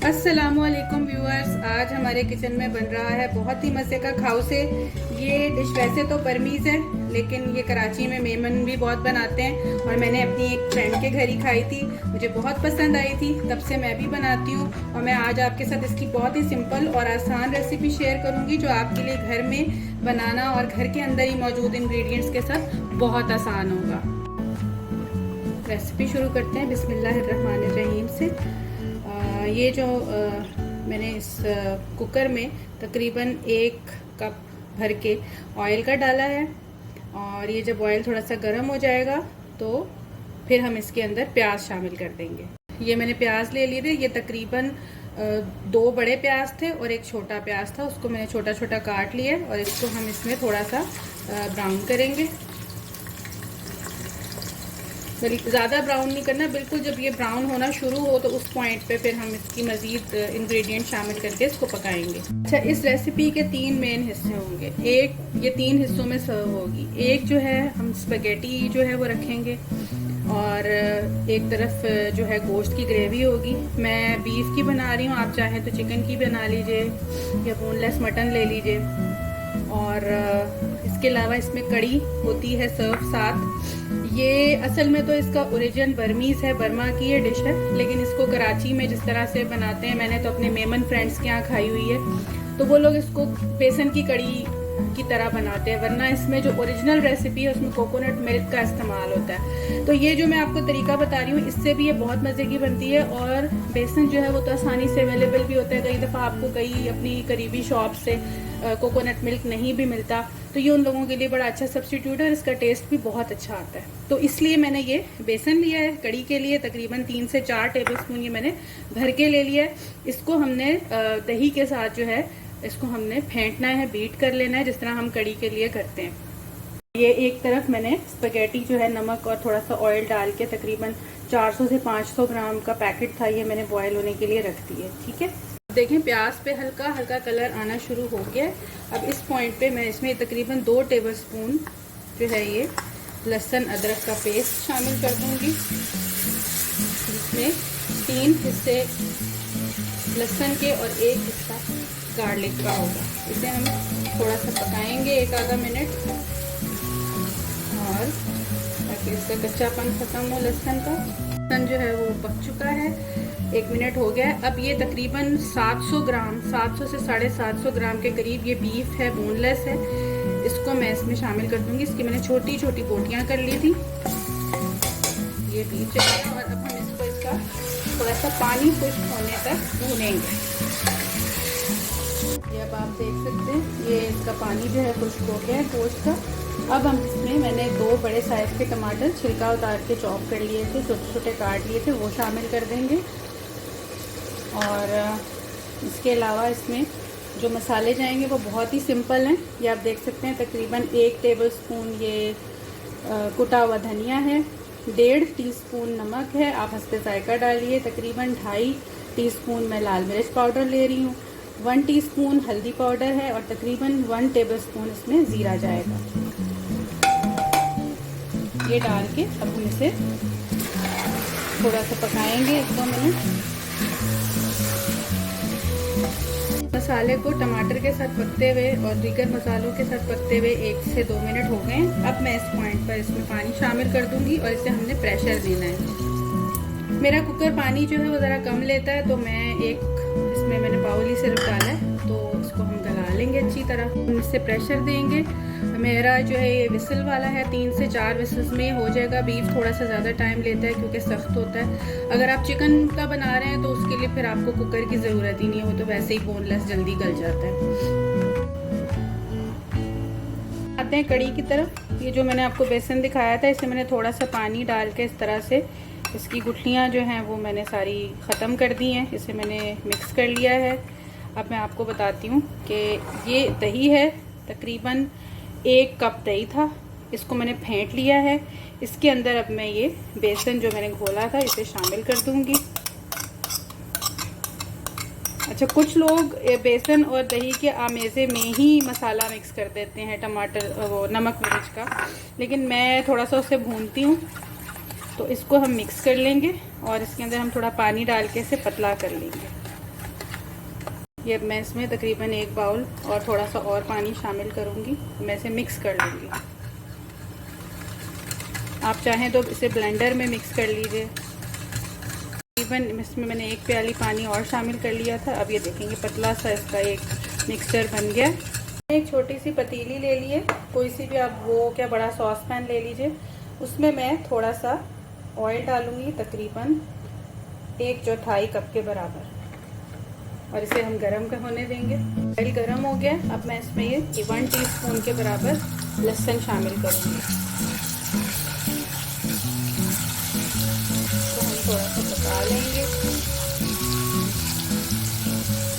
अस्सलामुअलैकुम व्यूअर्स, आज हमारे किचन में बन रहा है बहुत ही मज़े का खाउसे। ये डिश वैसे तो परमीज़ है, लेकिन ये कराची में मेमन भी बहुत बनाते हैं और मैंने अपनी एक फ्रेंड के घर ही खाई थी, मुझे बहुत पसंद आई थी, तब से मैं भी बनाती हूँ। और मैं आज आपके साथ इसकी बहुत ही सिंपल और आसान रेसिपी शेयर करूँगी जो आपके लिए घर में बनाना और घर के अंदर ही मौजूद इंग्रेडिएंट्स के साथ बहुत आसान होगा। रेसिपी शुरू करते हैं बिस्मिल्लाहिर्रहमानिर्रहीम से। ये जो मैंने इस कुकर में तकरीबन 1 कप भर के ऑयल का डाला है, और ये जब ऑयल थोड़ा सा गर्म हो जाएगा तो फिर हम इसके अंदर प्याज शामिल कर देंगे। ये मैंने प्याज ले लिए थे, ये तकरीबन 2 बड़े प्याज थे और एक छोटा प्याज था, उसको मैंने छोटा छोटा काट लिया और इसको हम इसमें थोड़ा सा ब्राउन करेंगे। ज़्यादा ब्राउन नहीं करना, बिल्कुल जब ये ब्राउन होना शुरू हो तो उस पॉइंट पे फिर हम इसकी मज़ीद इंग्रेडिएंट शामिल करके इसको पकाएंगे। अच्छा, इस रेसिपी के 3 मेन हिस्से होंगे। एक, ये 3 हिस्सों में सर्व होगी। एक जो है हम स्पैगेटी जो है वो रखेंगे, और एक तरफ जो है गोश्त की ग्रेवी होगी। मैं बीफ की बना रही हूँ, आप चाहें तो चिकन की बना लीजिए या बोनलेस मटन ले लीजिए। और इसके अलावा इसमें कड़ी होती है सर्व साथ। ये असल में तो इसका ओरिजिन बर्मीज़ है, बर्मा की ये डिश है, लेकिन इसको कराची में जिस तरह से बनाते हैं, मैंने तो अपने मेमन फ्रेंड्स के यहाँ खाई हुई है, तो वो लोग इसको बेसन की कड़ी की तरह बनाते हैं, वरना इसमें जो ओरिजिनल रेसिपी है उसमें कोकोनट मिल्क का इस्तेमाल होता है। तो ये जो मैं आपको तरीका बता रही हूँ, इससे भी ये बहुत मज़े की बनती है। और बेसन जो है वो तो आसानी से अवेलेबल भी होता है, कई दफ़ा आपको कई अपनी करीबी शॉप से कोकोनट मिल्क नहीं भी मिलता, तो ये उन लोगों के लिए बड़ा अच्छा सब्स्टिट्यूट है और इसका टेस्ट भी बहुत अच्छा आता है। तो इसलिए मैंने ये बेसन लिया है कड़ी के लिए, तकरीबन 3 से 4 टेबलस्पून ये मैंने भर के ले लिया है। इसको हमने दही के साथ जो है इसको हमने फेंटना है, बीट कर लेना है, जिस तरह हम कड़ी के लिए करते हैं। ये एक तरफ मैंने स्पैगेटी जो है नमक और थोड़ा सा ऑयल डाल के तकरीबन 400 से 500 ग्राम का पैकेट था, ये मैंने बॉयल होने के लिए रख दिए। ठीक है, देखें प्याज पे हल्का हल्का कलर आना शुरू हो गया। अब इस पॉइंट पे मैं इसमें तकरीबन 2 टेबलस्पून जो है ये लहसुन अदरक का पेस्ट शामिल कर दूंगी, जिसमें 3 हिस्से लहसुन के और 1 हिस्सा गार्लिक का होगा। इसे हम थोड़ा सा पकाएंगे 1 आधा मिनट, और ताकि इसका कच्चापन खत्म हो लहसुन का। लहसुन जो है वो पक चुका है, 1 मिनट हो गया है। अब ये तकरीबन 700 ग्राम, 700 से 750 ग्राम के करीब ये बीफ है, बोनलेस है, इसको मैं इसमें शामिल कर दूंगी। इसकी मैंने छोटी छोटी बोटियां कर ली थी। ये बीफ जो है, और अब हम इसको इसका थोड़ा सा पानी खुश्क होने तक भूनेंगे। ये अब आप देख सकते हैं ये इसका पानी जो है खुश्क हो गया है गोश्त का। अब हम इसमें मैंने 2 बड़े साइज़ के टमाटर छिलका उतार के चॉप कर लिए थे, छोटे छोटे काट लिए थे, वो शामिल कर देंगे। और इसके अलावा इसमें जो मसाले जाएंगे वो बहुत ही सिंपल हैं। ये आप देख सकते हैं तकरीबन 1 टेबलस्पून ये कुटा हुआ धनिया है, 1.5 टीस्पून नमक है, आप हस्बे जायका डालिए। तकरीबन 2.5 टीस्पून मैं लाल मिर्च पाउडर ले रही हूँ, 1 टीस्पून हल्दी पाउडर है, और तकरीबन 1 टेबलस्पून इसमें ज़ीरा जाएगा। ये डाल के अब हम इसे थोड़ा सा पकाएंगे 1-2 मिनट। मसाले को टमाटर के साथ पकते हुए और दीगर मसालों के साथ पकते हुए 1 से 2 मिनट हो गए। अब मैं इस पॉइंट पर इसमें पानी शामिल कर दूंगी और इसे हमने प्रेशर देना है। मेरा कुकर पानी जो है वो ज़रा कम लेता है, तो मैं इसमें मैंने बाउल ही सिर्फ डाला है, तो इसको हम गला लेंगे अच्छी तरह। हम इससे प्रेशर देंगे। मेरा जो है ये विसल वाला है, 3 से 4 विसल्स में हो जाएगा। बीफ थोड़ा सा ज़्यादा टाइम लेता है क्योंकि सख्त होता है। अगर आप चिकन का बना रहे हैं तो उसके लिए फिर आपको कुकर की ज़रूरत ही नहीं है, वो तो वैसे ही बोनलेस जल्दी गल जाता है। आते हैं कड़ी की तरफ। ये जो मैंने आपको बेसन दिखाया था, इसे मैंने थोड़ा सा पानी डाल के इस तरह से इसकी गुठलियाँ जो हैं वो मैंने सारी ख़त्म कर दी हैं। इसे मैंने मिक्स कर लिया है। अब मैं आपको बताती हूँ कि ये दही है, तकरीबन 1 कप दही था, इसको मैंने फेंट लिया है। इसके अंदर अब मैं ये बेसन जो मैंने घोला था इसे शामिल कर दूंगी। अच्छा, कुछ लोग बेसन और दही के आमेज़े में ही मसाला मिक्स कर देते हैं, टमाटर वो नमक मिर्च का, लेकिन मैं थोड़ा सा उसे भूनती हूँ तो इसको हम मिक्स कर लेंगे और इसके अंदर हम थोड़ा पानी डाल के इसे पतला कर लेंगे। ये अब मैं इसमें तकरीबन 1 बाउल और थोड़ा सा और पानी शामिल करूँगी। मैं इसे मिक्स कर लूँगी। आप चाहें तो इसे ब्लेंडर में मिक्स कर लीजिए। तकरीबन इसमें मैंने 1 प्याली पानी और शामिल कर लिया था। अब ये देखेंगे पतला सा इसका एक मिक्सचर बन गया। एक छोटी सी पतीली ले लिए, कोई सी भी आप वो क्या बड़ा सॉस पैन ले लीजिए। उसमें मैं थोड़ा सा ऑयल डालूँगी, तकरीबन 1/4 कप के बराबर, और इसे हम गरम होने देंगे। ऑयल गरम हो गया। अब मैं इसमें ये 1 टीस्पून के बराबर लहसुन शामिल करूँगी। तो हम थोड़ा सा पका लेंगे।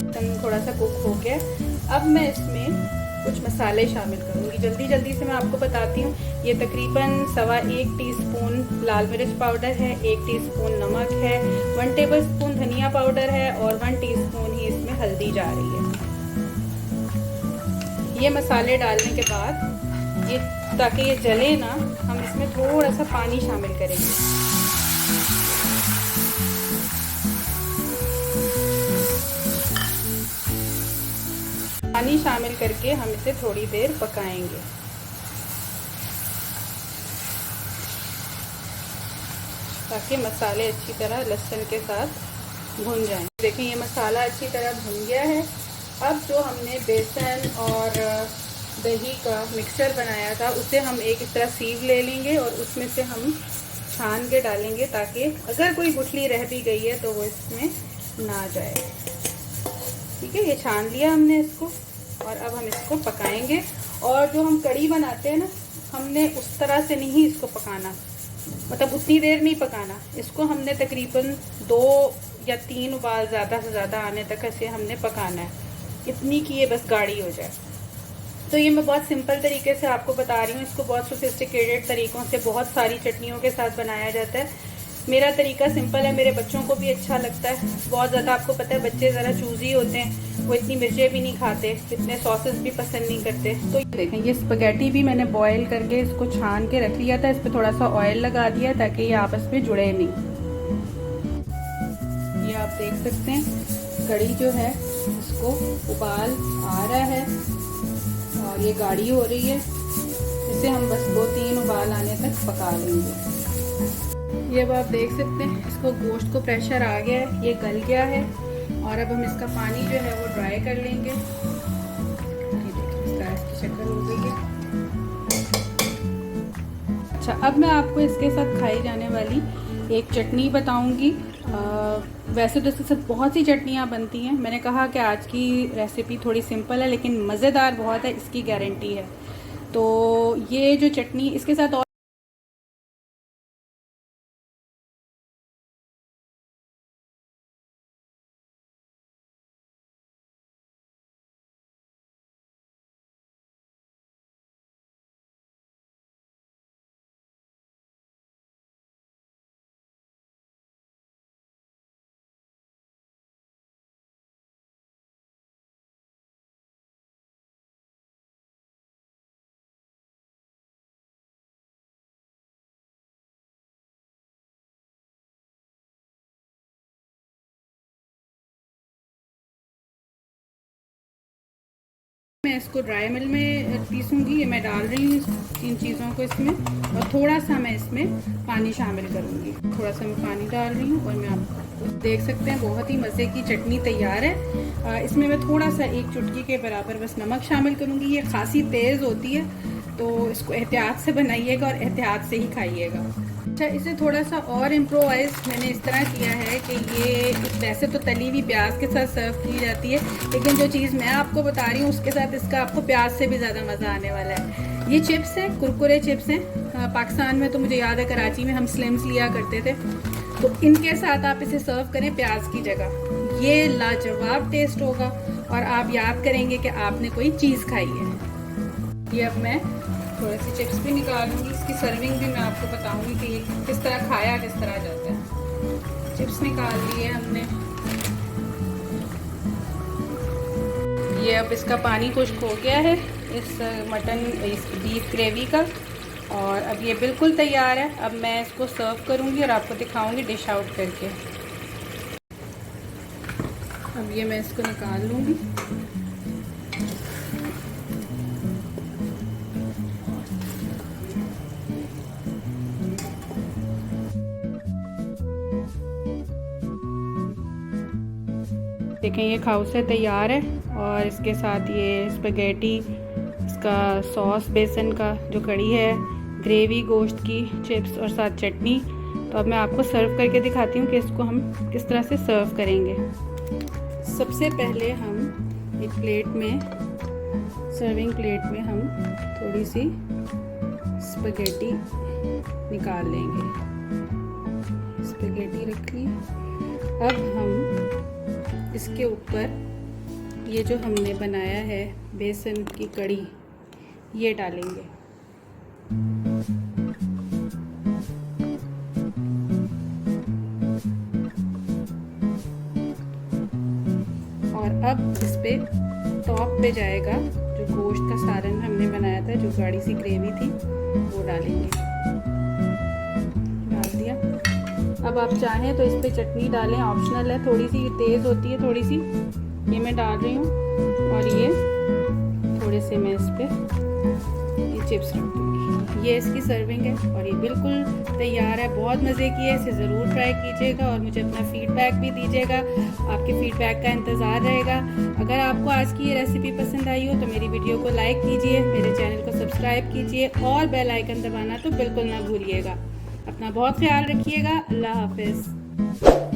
लहसुन थोड़ा सा कुक हो गया। अब मैं इसमें कुछ मसाले शामिल करूँगी। जल्दी से मैं आपको बताती हूँ। ये तकरीबन 1.25 टीस्पून लाल मिर्च पाउडर है, 1 टीस्पून नमक है, 1 टेबलस्पून धनिया पाउडर है और 1 टीस्पून ही इसमें हल्दी जा रही है। ये मसाले डालने के बाद ये ताकि ये जले ना, हम इसमें थोड़ा सा पानी शामिल करेंगे। पानी शामिल करके हम इसे थोड़ी देर पकाएंगे। ताकि मसाले अच्छी तरह लहसुन के साथ भुन जाएं। देखें ये मसाला अच्छी तरह भुन गया है। अब जो हमने बेसन और दही का मिक्सचर बनाया था उसे हम एक इस तरह सीव ले लेंगे और उसमें से हम छान के डालेंगे, ताकि अगर कोई गुठली रह भी गई है तो वो इसमें ना जाए। ठीक है, ये छान लिया हमने इसको और अब हम इसको पकाएंगे। और जो हम कढ़ी बनाते हैं ना, हमने उस तरह से नहीं इसको पकाना, मतलब उतनी देर नहीं पकाना। इसको हमने तकरीबन 2 या 3 उबाल ज़्यादा से ज़्यादा आने तक इसे हमने पकाना है, इतनी कि ये बस गाढ़ी हो जाए। तो ये मैं बहुत सिंपल तरीके से आपको बता रही हूँ। इसको बहुत सोफिस्टिकेटेड तरीक़ों से बहुत सारी चटनियों के साथ बनाया जाता है। मेरा तरीका सिंपल है, मेरे बच्चों को भी अच्छा लगता है। बहुत ज़्यादा आपको पता है बच्चे ज़रा चूज़ी होते हैं, वो इतनी मिर्चें भी नहीं खाते, इतने सॉसेस भी पसंद नहीं करते। तो ये देखें, ये स्पगेटी भी मैंने बॉयल करके इसको छान के रख लिया था। इस पर थोड़ा सा ऑयल लगा दिया ताकि ये आपस में जुड़े नहीं। ये आप देख सकते हैं कढ़ी जो है इसको उबाल आ रहा है और ये गाढ़ी हो रही है। इसे हम बस 2-3 उबाल आने तक पका लेंगे। ये अब आप देख सकते हैं इसको गोश्त को प्रेशर आ गया है, ये गल गया है। और अब हम इसका पानी जो है वो ड्राई कर लेंगे। ये देखिए इस तरह की शक्ल हो गई है। अच्छा, अब मैं आपको इसके साथ खाई जाने वाली एक चटनी बताऊंगी। वैसे तो इसके साथ बहुत सी चटनियाँ बनती हैं। मैंने कहा कि आज की रेसिपी थोड़ी सिंपल है लेकिन मज़ेदार बहुत है, इसकी गारंटी है। तो ये जो चटनी इसके साथ और मैं इसको ड्राई मिल में पीसूँगी। ये मैं डाल रही हूँ इन चीज़ों को इसमें, और थोड़ा सा मैं इसमें पानी शामिल करूँगी। थोड़ा सा मैं पानी डाल रही हूँ और मैं आप देख सकते हैं बहुत ही मज़े की चटनी तैयार है। इसमें मैं थोड़ा सा 1 चुटकी के बराबर बस नमक शामिल करूँगी। ये खासी तेज़ होती है तो इसको एहतियात से बनाइएगा और एहतियात से ही खाइएगा। अच्छा, इसे थोड़ा सा और इम्प्रोवाइज मैंने इस तरह किया है कि ये वैसे तो तली हुई प्याज के साथ सर्व की जाती है, लेकिन जो चीज़ मैं आपको बता रही हूँ उसके साथ इसका आपको प्याज से भी ज़्यादा मज़ा आने वाला है। ये चिप्स हैं, कुरकुरे चिप्स हैं। पाकिस्तान में तो मुझे याद है कराची में हम स्लिम्स लिया करते थे, तो इनके साथ आप इसे सर्व करें प्याज की जगह। ये लाजवाब टेस्ट होगा और आप याद करेंगे कि आपने कोई चीज़ खाई है। ये अब मैं थोड़ी सी चिप्स भी निकालूंगी, इसकी सर्विंग भी मैं आपको बताऊंगी कि ये किस तरह खाया किस तरह जाता है। चिप्स निकाल लिए हमने। ये अब इसका पानी खुश्क हो गया है इस मटन इस बीफ ग्रेवी का। और अब ये बिल्कुल तैयार है। अब मैं इसको सर्व करूँगी और आपको दिखाऊँगी डिश आउट करके। अब ये मैं इसको निकाल लूँगी। देखें ये खाउ से तैयार है और इसके साथ ये स्पैगेटी, इसका सॉस बेसन का जो कड़ी है, ग्रेवी गोश्त की, चिप्स और साथ चटनी। तो अब मैं आपको सर्व करके दिखाती हूँ कि इसको हम किस तरह से सर्व करेंगे। सबसे पहले हम एक प्लेट में, सर्विंग प्लेट में हम थोड़ी सी स्पैगेटी निकाल लेंगे। स्पैगेटी रख ली। अब हम इसके ऊपर ये जो हमने बनाया है बेसन की कड़ी, ये डालेंगे। और अब इस पे टॉप पे जाएगा जो गोश्त का सालन हमने बनाया था, जो गाढ़ी सी ग्रेवी थी, वो डालेंगे। डाल दिया। अब आप चाहें तो इस पे चटनी डालें, ऑप्शनल है, थोड़ी सी तेज़ होती है, थोड़ी सी ये मैं डाल रही हूँ। और ये थोड़े से मैं इस पे ये चिप्स रख दूँगी। ये इसकी सर्विंग है और ये बिल्कुल तैयार है। बहुत मज़े की है, इसे ज़रूर ट्राई कीजिएगा और मुझे अपना फीडबैक भी दीजिएगा। आपके फीडबैक का इंतज़ार रहेगा। अगर आपको आज की ये रेसिपी पसंद आई हो तो मेरी वीडियो को लाइक कीजिए, मेरे चैनल को सब्सक्राइब कीजिए और बेल आइकन दबाना तो बिल्कुल ना भूलिएगा। अपना बहुत ख्याल रखिएगा। अल्लाह हाफिज़।